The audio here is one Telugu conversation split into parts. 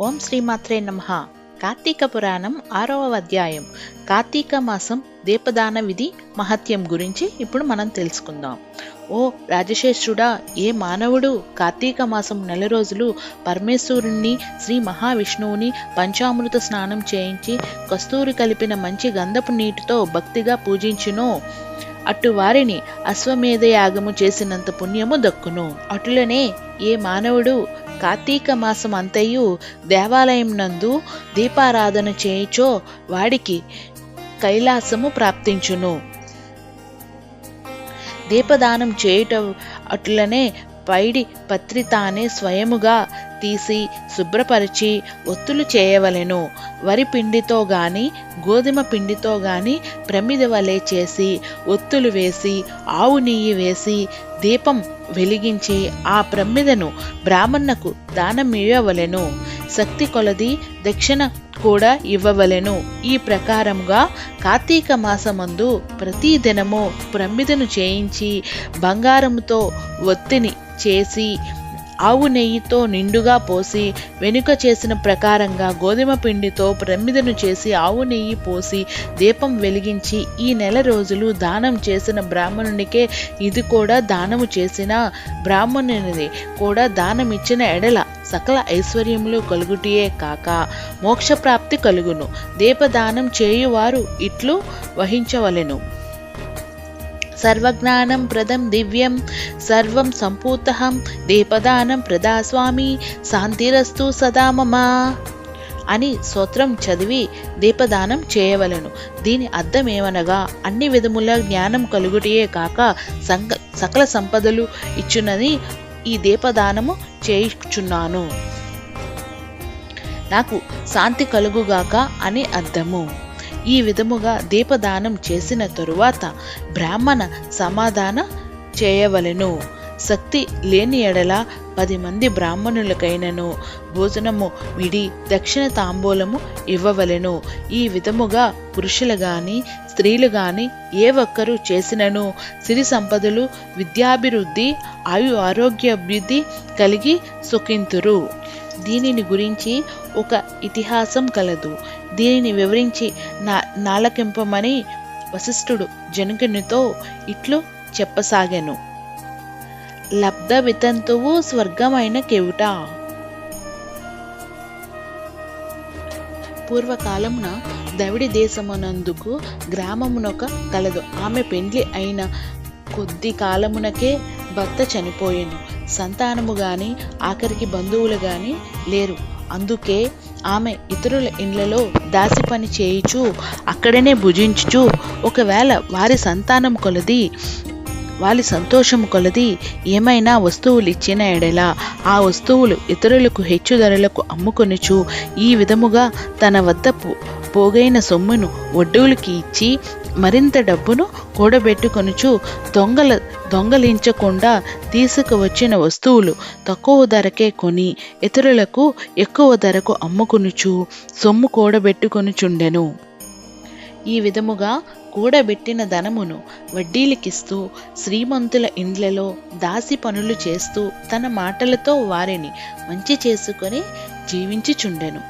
ఓం శ్రీమాత్రే నమః. కార్తీక పురాణం 6వ అధ్యాయం కార్తీక మాసం దీపదాన విధి మహత్యం గురించి ఇప్పుడు మనం తెలుసుకుందాం. ఓ రాజశ్రేష్ఠుడా, ఏ మానవుడు కార్తీక మాసం 4 రోజులు పరమేశ్వరుణ్ణి శ్రీ మహావిష్ణువుని పంచామృత స్నానం చేయించి కస్తూరి కలిపిన మంచి గంధపు నీటితో భక్తిగా పూజించునో అటు వారిని అశ్వమేధ యాగము చేసినంత పుణ్యము దక్కును. అటులనే ఏ మానవుడు కార్తీక మాసం అంతయు దేవాలయం నందు దీపారాధన చేయుచో వాడికి కైలాసము ప్రాప్తించును. దీపదానం చేయుట అటులనే పైడి పత్రి తానే స్వయముగా తీసి శుభ్రపరిచి ఒత్తులు చేయవలెను. వరి పిండితో గాని గోధుమ పిండితో గాని ప్రమిద వలె చేసి ఒత్తులు వేసి ఆవు నెయ్యి వేసి దీపం వెలిగించి ఆ ప్రమిదను బ్రాహ్మణకు దానం ఇవ్వవలెను. శక్తి కొలది దక్షిణ కూడా ఇవ్వవలెను. ఈ ప్రకారముగా కార్తీక మాసమందు ప్రతి దినము ప్రమిదను చేయించి బంగారముతో ఒత్తిని చేసి ఆవు నెయ్యితో నిండుగా పోసి వెనుక చేసిన ప్రకారంగా గోధుమ పిండితో ప్రమిదను చేసి ఆవు నెయ్యి పోసి దీపం వెలిగించి ఈ 4 రోజులు దానం చేసిన బ్రాహ్మణునికే ఇది కూడా దానము చేసిన బ్రాహ్మణునిది కూడా దానమిచ్చిన ఎడల సకల ఐశ్వర్యములు కలుగుటియే కాక మోక్షప్రాప్తి కలుగును. దీపదానం చేయువారు ఇట్లు వహించవలెను. సర్వజ్ఞానం ప్రదం దివ్యం సర్వం సంపూతహం దీపదానం ప్రదా స్వామి శాంతిరస్తు సదా మమ అని స్తోత్రం చదివి దీపదానం చేయవలెను. దీని అర్థమేమనగా అన్ని విధముల జ్ఞానం కలుగుటియే కాక సకల సంపదలు ఇచ్చునని ఈ దీపదానము చేయుచున్నాను, నాకు శాంతి కలుగుగాక అని అర్థము. ఈ విధముగా దీపదానం చేసిన తరువాత బ్రాహ్మణ సమాధాన చేయవలెను. శక్తి లేని ఎడల 10 మంది బ్రాహ్మణులకైనను భోజనము విడి దక్షిణ తాంబూలము ఇవ్వవలెను. ఈ విధముగా పురుషులు గాని స్త్రీలు గాని ఏ ఒక్కరు చేసినను సిరి సంపదలు విద్యాభివృద్ధి ఆరోగ్య అభివృద్ధి కలిగి సుఖింతురు. దీనిని గురించి ఒక ఇతిహాసం కలదు. దీనిని వివరించి నాలకింపమని వశిష్ఠుడు జనకునితో ఇట్లు చెప్పసాగెను. లబ్ధ వితంతువు స్వర్గమైన కెవుట. పూర్వకాలమున దవిడి దేశమునందుకు గ్రామమునొక కలదు. ఆమె పెండ్లి అయిన కొద్ది కాలమునకే భర్త చనిపోయెను. సంతానము గాని ఆఖరికి బంధువులు గాని లేరు. అందుకే ఆమె ఇతరుల ఇండ్లలో దాసి పని చేయుచు అక్కడనే భుజించుచు ఒకవేళ వారి సంతానం కొలది వారి సంతోషము కొలది ఏమైనా వస్తువులు ఇచ్చిన ఎడల ఆ వస్తువులు ఇతరులకు హెచ్చు ధరలకు అమ్ముకొనుచు ఈ విధముగా తన వద్ద పోగైన సొమ్మును వడ్డీలకి ఇచ్చి మరింత డబ్బును కూడబెట్టుకొనుచు దొంగలించకుండా తీసుకువచ్చిన వస్తువులు తక్కువ ధరకే కొని ఇతరులకు ఎక్కువ ధరకు అమ్ముకొనుచు సొమ్ము కూడబెట్టుకొనుచుండెను. ఈ విధముగా కూడబెట్టిన ధనమును వడ్డీలకిస్తూ శ్రీమంతుల ఇండ్లలో దాసి పనులు చేస్తూ తన మాటలతో వారిని మంచి చేసుకొని జీవించుచుండెను.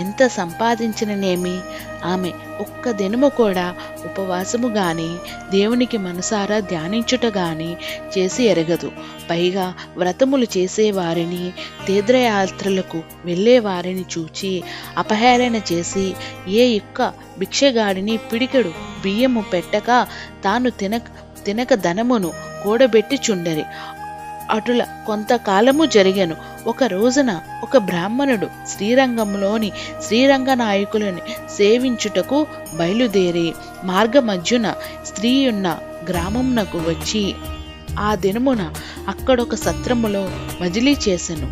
ఎంత సంపాదించిననేమి ఆమె ఒక్క దినము కూడా ఉపవాసము గాని దేవునికి మనసారా ధ్యానించుట గాని చేసి ఎరగదు. పైగా వ్రతములు చేసేవారిని తీర్థయాత్రలకు వెళ్ళేవారిని చూచి అపహేళన చేసి ఏ యొక్క భిక్షగాడిని పిడికెడు బియ్యము పెట్టక తాను తినక ధనమును కూడబెట్టి చుండరి. అటుల కొంతకాలము జరిగెను. ఒక రోజున ఒక బ్రాహ్మణుడు శ్రీరంగంలోని శ్రీరంగ నాయకులని సేవించుటకు బయలుదేరి మార్గమధ్యున స్త్రీయున్న గ్రామమునకు వచ్చి ఆ దినమున అక్కడొక సత్రములో మజిలీ చేసెను.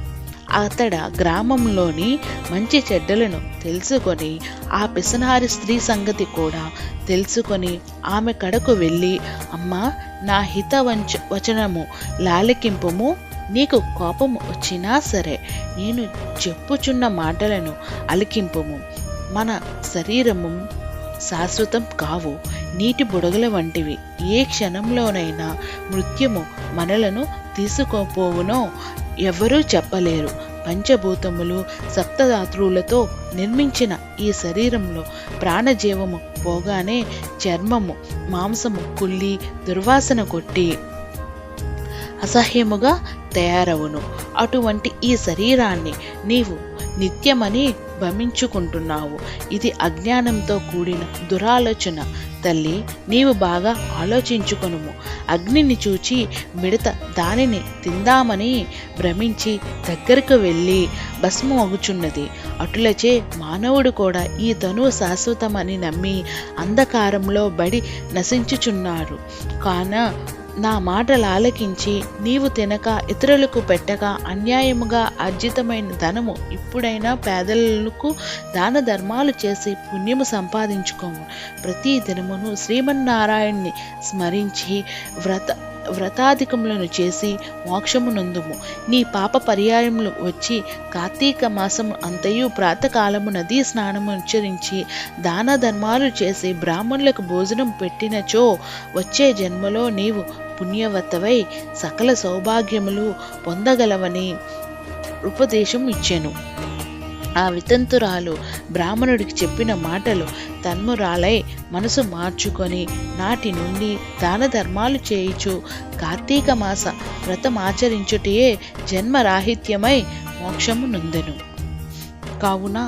అతడ గ్రామంలోని మంచి చెడ్డలను తెలుసుకొని ఆ పిసనారి స్త్రీ సంగతి కూడా తెలుసుకొని ఆమె కడకు వెళ్ళి, అమ్మా, నా హిత వచనము లాలకింపుము. నీకు కోపము వచ్చినా సరే నేను చెప్పుచున్న మాటలను అలికింపుము. మన శరీరము శాశ్వతం కావు, నీటి బుడగల వంటివి. ఏ క్షణంలోనైనా మృత్యుము మనలను తీసుకోపోవునో ఎవరూ చెప్పలేరు. పంచభూతములు సప్తధాతువులతో నిర్మించిన ఈ శరీరంలో ప్రాణజీవము పోగానే చర్మము మాంసము కుళ్ళి దుర్వాసన కొట్టి అసహ్యముగా తయారవును. అటువంటి ఈ శరీరాన్ని నీవు నిత్యమని భ్రమించుకుంటున్నావు. ఇది అజ్ఞానంతో కూడిన దురాలోచన. తల్లి, నీవు బాగా ఆలోచించుకొనుము. అగ్నిని చూచి మిడత దానిని తిందామని భ్రమించి దగ్గరకు వెళ్ళి భస్మమగుచున్నది. అటులచే మానవుడు కూడా ఈ తనువు శాశ్వతమని నమ్మి అంధకారంలో బడి నశించుచున్నారు. కాన నా మాటలు ఆలకించి నీవు తినక ఇతరులకు పెట్టక అన్యాయముగా ఆర్జితమైన ధనము ఇప్పుడైనా పేదలకు దాన ధర్మాలు చేసి పుణ్యము సంపాదించుకోము. ప్రతి దినమును శ్రీమన్నారాయణ్ణి స్మరించి వ్రతాధికములను చేసి మోక్షము నొందుము. నీ పాప పర్యాయములు వచ్చి కార్తీక మాసము అంతయు ప్రాతకాలము నదీ స్నానము ఆచరించి దాన ధర్మాలు చేసి బ్రాహ్మణులకు భోజనం పెట్టినచో వచ్చే జన్మలో నీవు పుణ్యవతవై సకల సౌభాగ్యములు పొందగలవని ఉపదేశం ఇచ్చెను. ఆ వితంతురాలు బ్రాహ్మణుడికి చెప్పిన మాటలు తన్మురాలై మనసు మార్చుకొని నాటి నుండి దాన ధర్మాలు చేయుచు కార్తీక మాస వ్రతమాచరించుటయే జన్మరాహిత్యమై మోక్షము నొందెను. కావున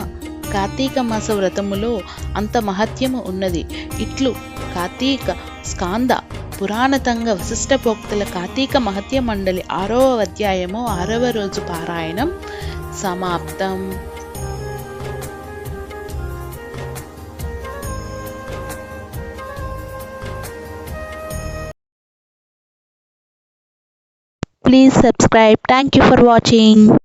కార్తీక మాస వ్రతములో అంత మహత్యము ఉన్నది. ఇట్లు కార్తీక స్కాంద పురాణతంగ వశిష్ఠపోక్తుల కార్తీక మహత్య మండలి 6వ అధ్యాయము 6వ రోజు పారాయణం సమాప్తం. Please subscribe. Thank you for watching.